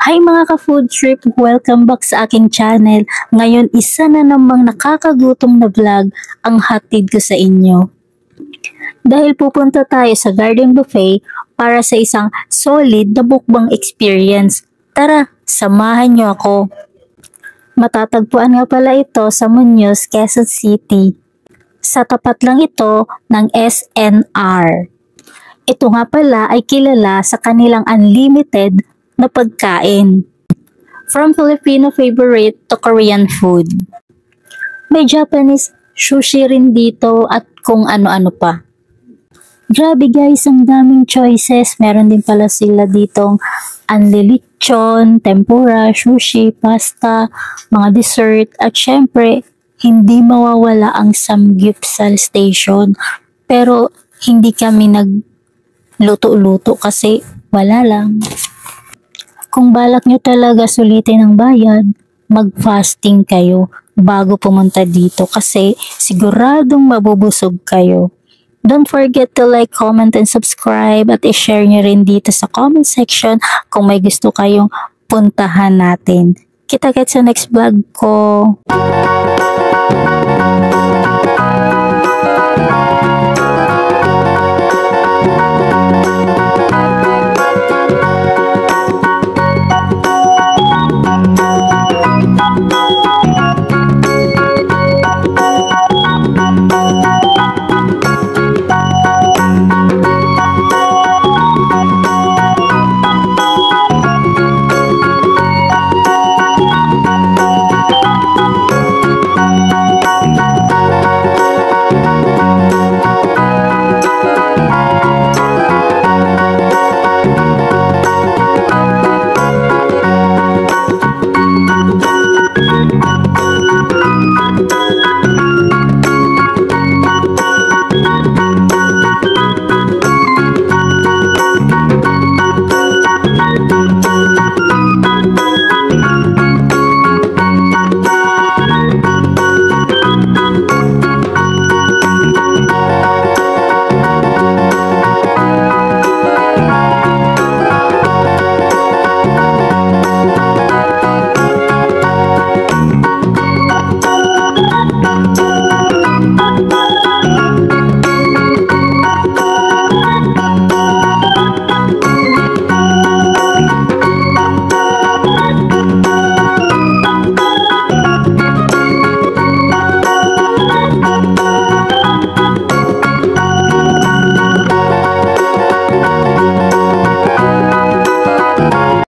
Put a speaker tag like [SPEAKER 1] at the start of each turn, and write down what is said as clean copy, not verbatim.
[SPEAKER 1] Hi mga ka-food trip! Welcome back sa aking channel. Ngayon isa na namang nakakagutom na vlog ang hatid ko sa inyo. Dahil pupunta tayo sa Garden Buffet para sa isang solid na mukbang experience. Tara, samahan niyo ako. Matatagpuan nga pala ito sa Muñoz, Quezon City. Sa tapat lang ito ng SNR. Ito nga pala ay kilala sa kanilang unlimited na pagkain. From Filipino favorite to Korean food. May Japanese sushi rin dito at kung ano-ano pa. Grabe guys, ang daming choices. Meron din pala sila ditong anlilitsyon, tempura, sushi, pasta, mga dessert, at syempre, hindi mawawala ang samgyeopsal station. Pero hindi kami nagluto-luto kasi wala lang. Kung balak nyo talaga sulitin ang bayad, mag-fasting kayo bago pumunta dito kasi siguradong mabubusog kayo. Don't forget to like, comment, and subscribe at i-share nyo rin dito sa comment section kung may gusto kayong puntahan natin. Kita-kits sa next vlog ko.